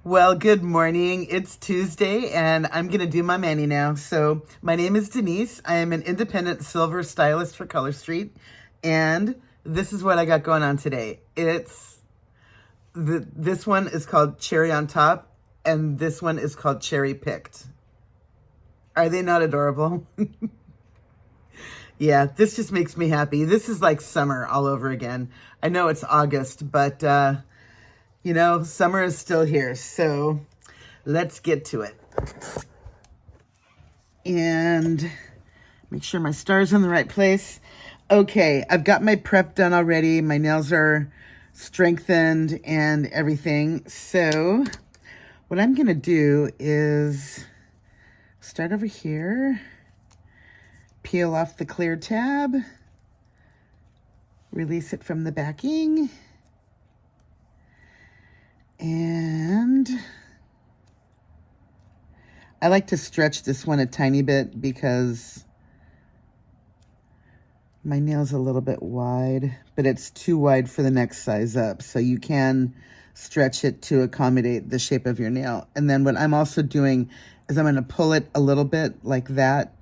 Well, good morning. It's Tuesday and I'm going to do my mani now. So my name is Denise. I am an independent silver stylist for Color Street. And this is what I got going on today. This one is called Cherry on Top and this one is called Cherry Picked. Are they not adorable? Yeah, this just makes me happy. This is like summer all over again. I know it's August, but you know, summer is still here, so let's get to it. And make sure my star's in the right place. Okay, I've got my prep done already. My nails are strengthened and everything. So what I'm gonna do is start over here, peel off the clear tab, release it from the backing, and I like to stretch this one a tiny bit because my nail's a little bit wide, but it's too wide for the next size up. So you can stretch it to accommodate the shape of your nail. And then what I'm also doing is I'm going to pull it a little bit like that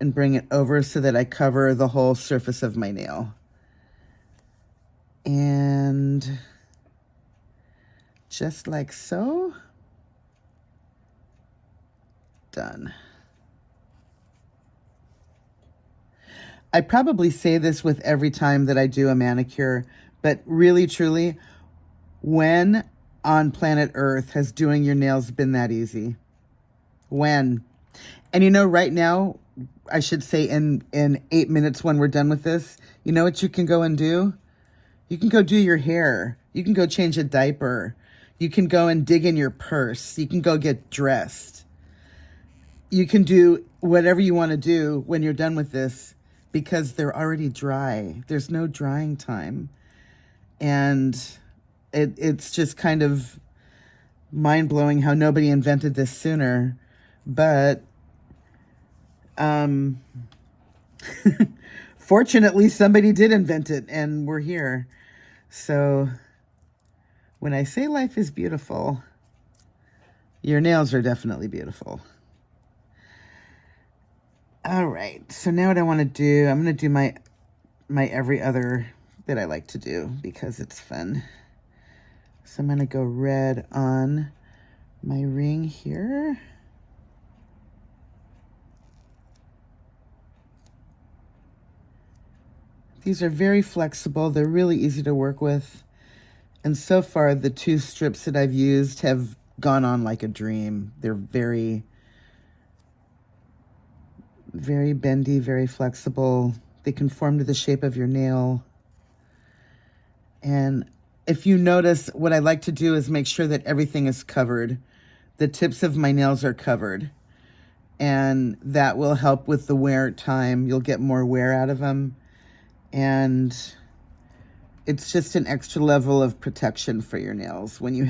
and bring it over so that I cover the whole surface of my nail. And just like so. Done. I probably say this with every time that I do a manicure, but really, truly, when on planet Earth has doing your nails been that easy? When? And you know, right now, I should say in 8 minutes when we're done with this, you know what you can go and do? You can go do your hair. You can go change a diaper. You can go and dig in your purse. You can go get dressed. You can do whatever you want to do when you're done with this because they're already dry. There's no drying time. And it's just kind of mind-blowing how nobody invented this sooner. But fortunately, somebody did invent it, and we're here. So when I say life is beautiful, your nails are definitely beautiful. All right, so now what I want to do, I'm going to do my every other that I like to do because it's fun. So I'm going to go red on my ring here. These are very flexible. They're really easy to work with. And so far, the 2 strips that I've used have gone on like a dream. They're very, very bendy, very flexible. They conform to the shape of your nail. And if you notice, what I like to do is make sure that everything is covered. The tips of my nails are covered. And that will help with the wear time. You'll get more wear out of them. And it's just an extra level of protection for your nails when you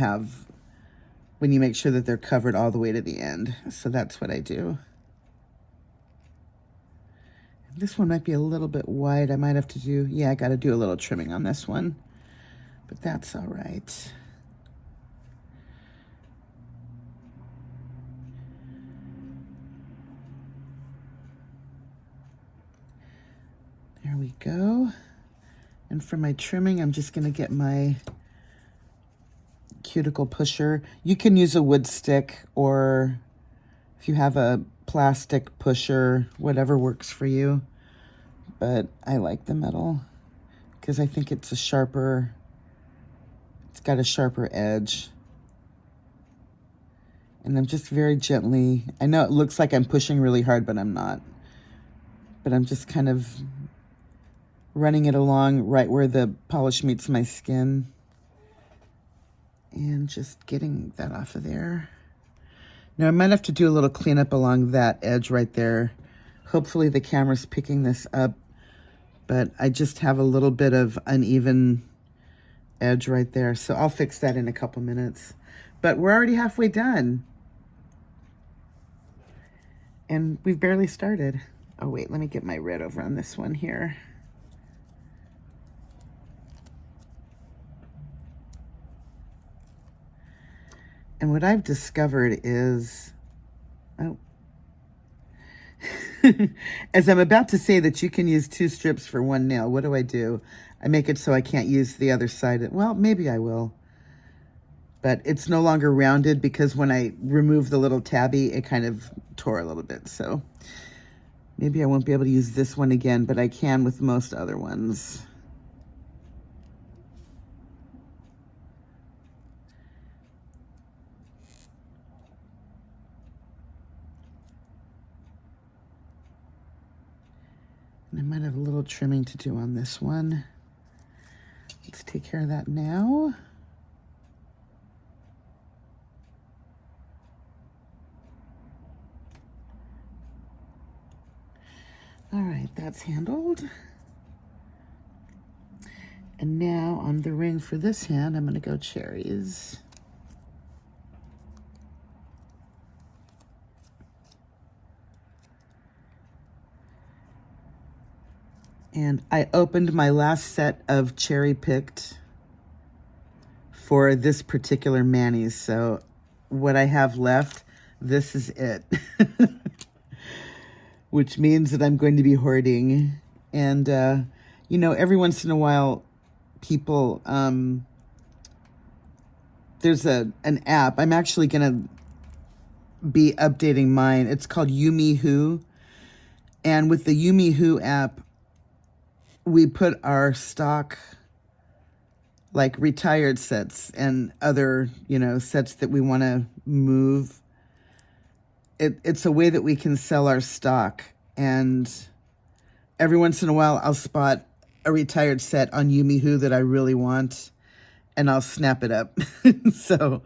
make sure that they're covered all the way to the end. So that's what I do. This one might be a little bit wide. I might have to do, yeah, I got to do a little trimming on this one, but that's all right. There we go. And for my trimming, I'm just going to get my cuticle pusher. You can use a wood stick, or if you have a plastic pusher, whatever works for you. But I like the metal because I think it's it's got a sharper edge. And I'm just very gently, I know it looks like I'm pushing really hard, but I'm not. But I'm just kind of running it along right where the polish meets my skin. And just getting that off of there. Now I might have to do a little cleanup along that edge right there. Hopefully the camera's picking this up, but I just have a little bit of uneven edge right there. So I'll fix that in a couple minutes. But we're already halfway done. And we've barely started. Oh wait, let me get my red over on this one here. And what I've discovered is, oh, as I'm about to say that you can use 2 strips for 1 nail, what do? I make it so I can't use the other side. Well, maybe I will. But it's no longer rounded because when I remove the little tabby, it kind of tore a little bit. So maybe I won't be able to use this one again, but I can with most other ones. And I might have a little trimming to do on this one. Let's take care of that now. All right, that's handled. And now on the ring for this hand, I'm going to go cherries. And I opened my last set of cherry picked for this particular manis. So what I have left, this is it. Which means that I'm going to be hoarding. And, you know, every once in a while, people, there's an app. I'm actually going to be updating mine. It's called Hiiii. And with the Hiiii app, we put our stock, like retired sets and other, you know, sets that we want to move. It's a way that we can sell our stock. And every once in a while, I'll spot a retired set on Hiiii that I really want, and I'll snap it up. So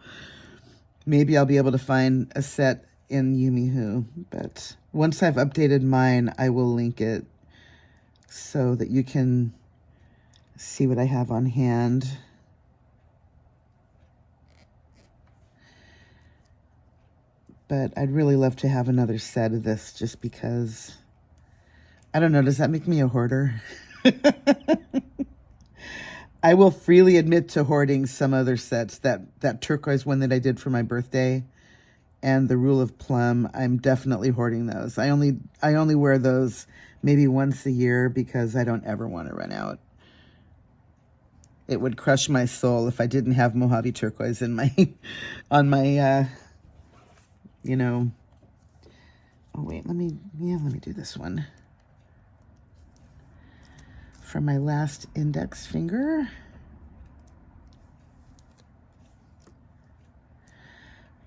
maybe I'll be able to find a set in Hiiii. But once I've updated mine, I will link it so that you can see what I have on hand. But I'd really love to have another set of this just because, I don't know, does that make me a hoarder? I will freely admit to hoarding some other sets. That turquoise one that I did for my birthday and the Rule of Plum, I'm definitely hoarding those. I only wear those maybe once a year because I don't ever want to run out. It would crush my soul if I didn't have Mojave turquoise in my, on my, you know, oh wait, let me do this one. From my last index finger.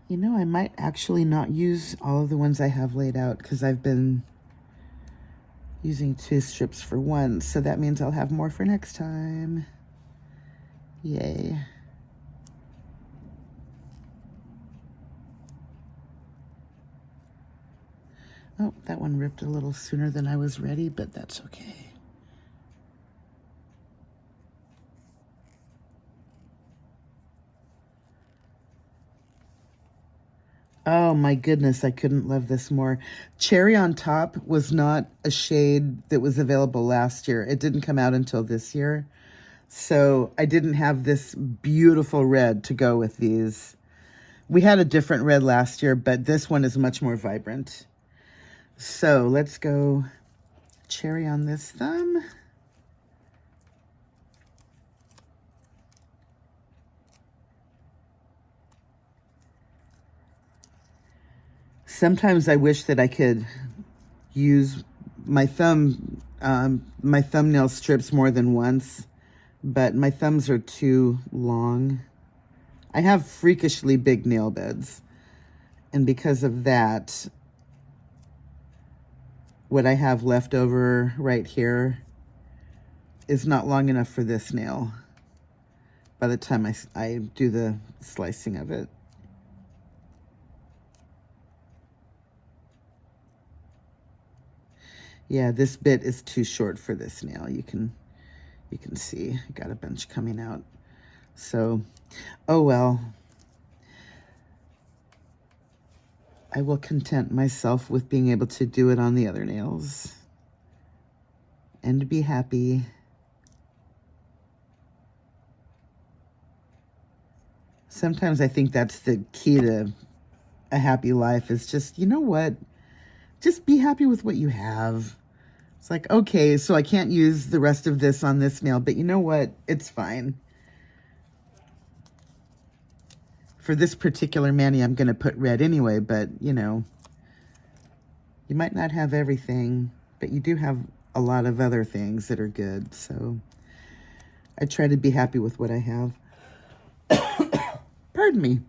You know, I might actually not use all of the ones I have laid out because I've been using 2 strips for 1. So that means I'll have more for next time. Yay. Oh, that one ripped a little sooner than I was ready, but that's okay. Oh my goodness, I couldn't love this more. Cherry on Top was not a shade that was available last year. It didn't come out until this year. So I didn't have this beautiful red to go with these. We had a different red last year, but this one is much more vibrant. So let's go cherry on this thumb. Sometimes I wish that I could use my thumbnail strips more than once, but my thumbs are too long. I have freakishly big nail beds, and because of that, what I have left over right here is not long enough for this nail by the time I do the slicing of it. Yeah, this bit is too short for this nail. You can see I got a bunch coming out. So, oh well. I will content myself with being able to do it on the other nails and be happy. Sometimes I think that's the key to a happy life, is just, you know what? Just be happy with what you have. It's like, okay, so I can't use the rest of this on this nail, but you know what? It's fine. For this particular mani, I'm going to put red anyway, but, you know, you might not have everything, but you do have a lot of other things that are good. So I try to be happy with what I have. Pardon me.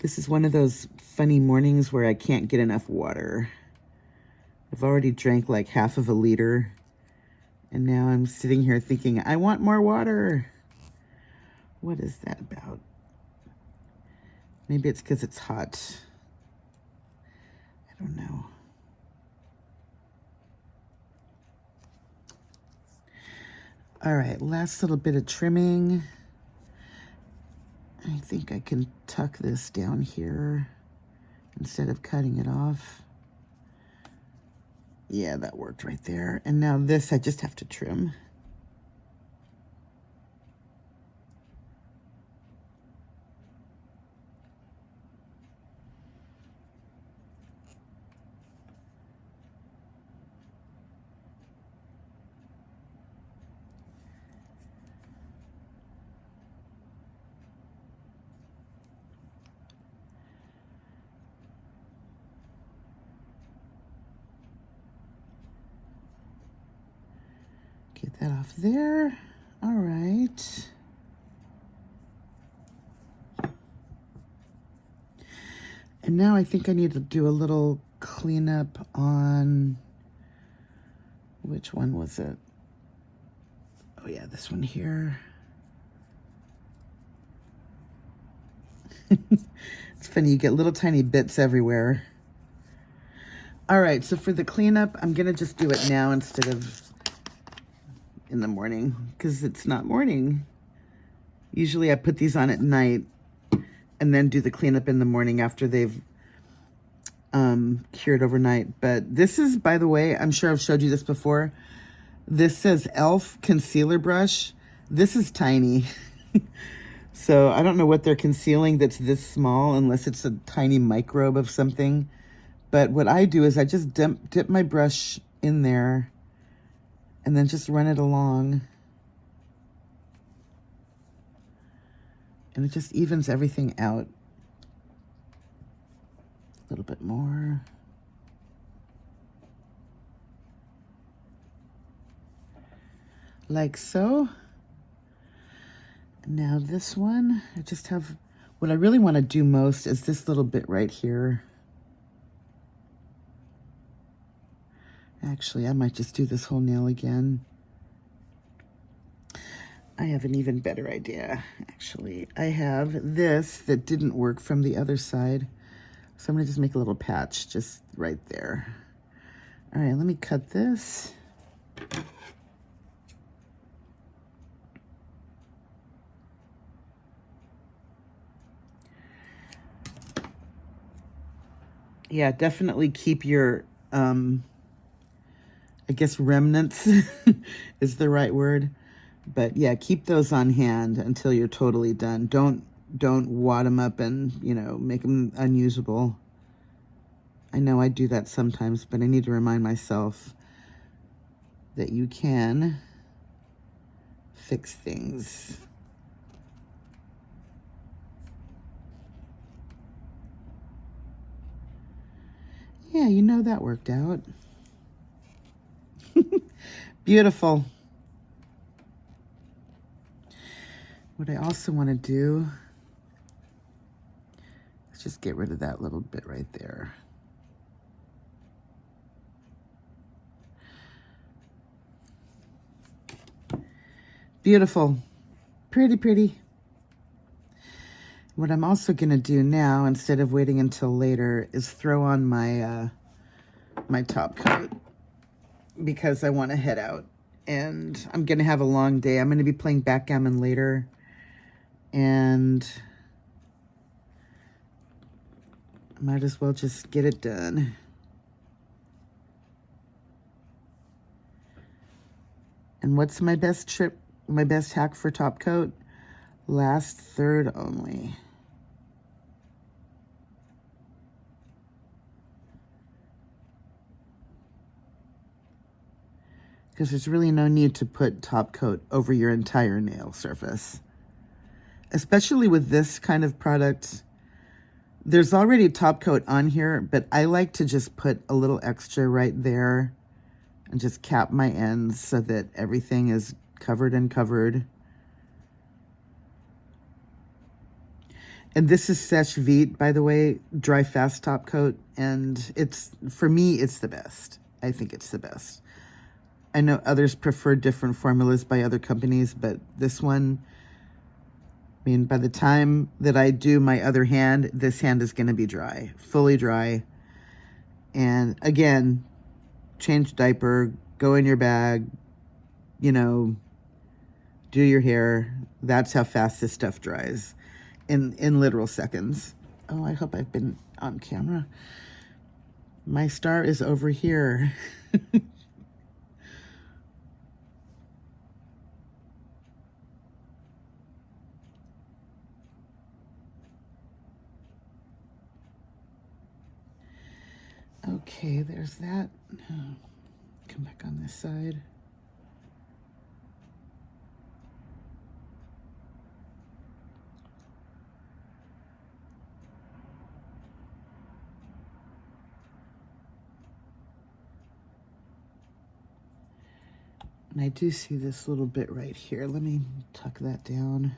This is one of those funny mornings where I can't get enough water. I've already drank like half of a liter, and now I'm sitting here thinking, I want more water. What is that about? Maybe it's because it's hot. I don't know. All right, last little bit of trimming. I think I can tuck this down here instead of cutting it off. Yeah, that worked right there. And now this I just have to trim. Get that off there. All right. And now I think I need to do a little cleanup on, which one was it? Oh yeah, this one here. It's funny, you get little tiny bits everywhere. All right, so for the cleanup, I'm gonna just do it now instead of in the morning, because it's not morning. Usually I put these on at night and then do the cleanup in the morning after they've cured overnight. But this is, by the way, I'm sure I've showed you this before. This says e.l.f. concealer brush. This is tiny. So I don't know what they're concealing that's this small, unless it's a tiny microbe of something. But what I do is I just dip my brush in there and then just run it along. And it just evens everything out. A little bit more. Like so. Now this one, I just have, what I really want to do most is this little bit right here. Actually, I might just do this whole nail again. I have an even better idea, actually. I have this that didn't work from the other side. So I'm gonna just make a little patch just right there. All right, let me cut this. Yeah, definitely keep your, I guess remnants is the right word. But yeah, keep those on hand until you're totally done. Don't wad them up and, you know, make them unusable. I know I do that sometimes, but I need to remind myself that you can fix things. Yeah, you know, that worked out. Beautiful. What I also want to do is just get rid of that little bit right there. Beautiful. Pretty, pretty. What I'm also going to do now, instead of waiting until later, is throw on my my top coat, because I want to head out. And I'm going to have a long day. I'm going to be playing backgammon later. And I might as well just get it done. And what's my best hack for top coat? Last third only. Because there's really no need to put top coat over your entire nail surface. Especially with this kind of product, there's already top coat on here, but I like to just put a little extra right there and just cap my ends so that everything is covered and covered. And this is Seche Vite, by the way, Dry Fast top coat, and it's, for me, it's the best. I think it's the best. I know others prefer different formulas by other companies, but this one, I mean, by the time that I do my other hand, this hand is going to be dry, fully dry. And again, change diaper, go in your bag, you know, do your hair. That's how fast this stuff dries, in literal seconds. Oh, I hope I've been on camera. My star is over here. Okay, there's that. Come back on this side. And I do see this little bit right here. Let me tuck that down.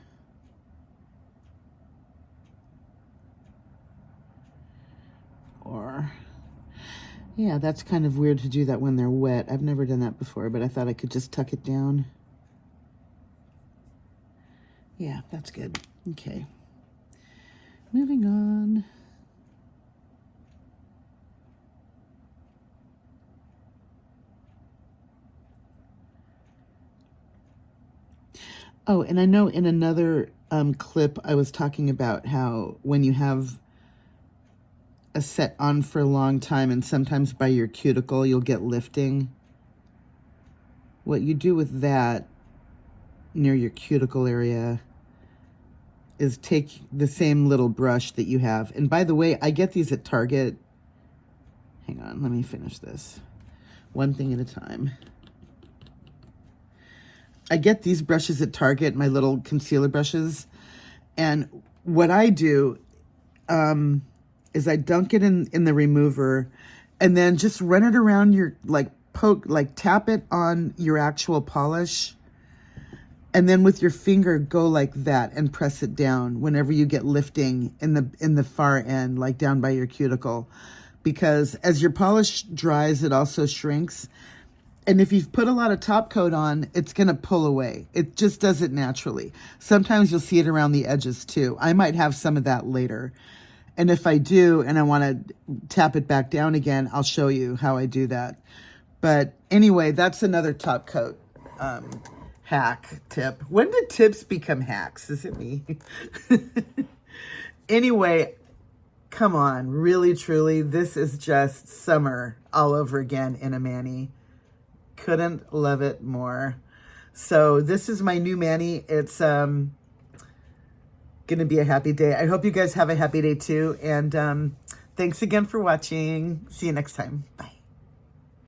Or, yeah, that's kind of weird to do that when they're wet. I've never done that before, but I thought I could just tuck it down. Yeah, that's good. Okay. Moving on. Oh, and I know in another clip I was talking about how when you have a set on for a long time and sometimes by your cuticle you'll get lifting. What you do with that near your cuticle area is take the same little brush that you have. And by the way, I get these at Target. Hang on, let me finish this. One thing at a time. I get these brushes at Target, my little concealer brushes. And what I do is I dunk it in the remover and then just run it around your, tap it on your actual polish. And then with your finger, go like that and press it down whenever you get lifting in the far end, like down by your cuticle. Because as your polish dries, it also shrinks. And if you've put a lot of top coat on, it's going to pull away. It just does it naturally. Sometimes you'll see it around the edges too. I might have some of that later. And if I do, and I want to tap it back down again, I'll show you how I do that. But anyway, that's another top coat hack tip. When did tips become hacks? Is it me? Anyway, come on, really, truly, this is just summer all over again in a mani. Couldn't love it more. So this is my new mani. It's gonna be a happy day. I hope you guys have a happy day too. And thanks again for watching. See you next time. Bye.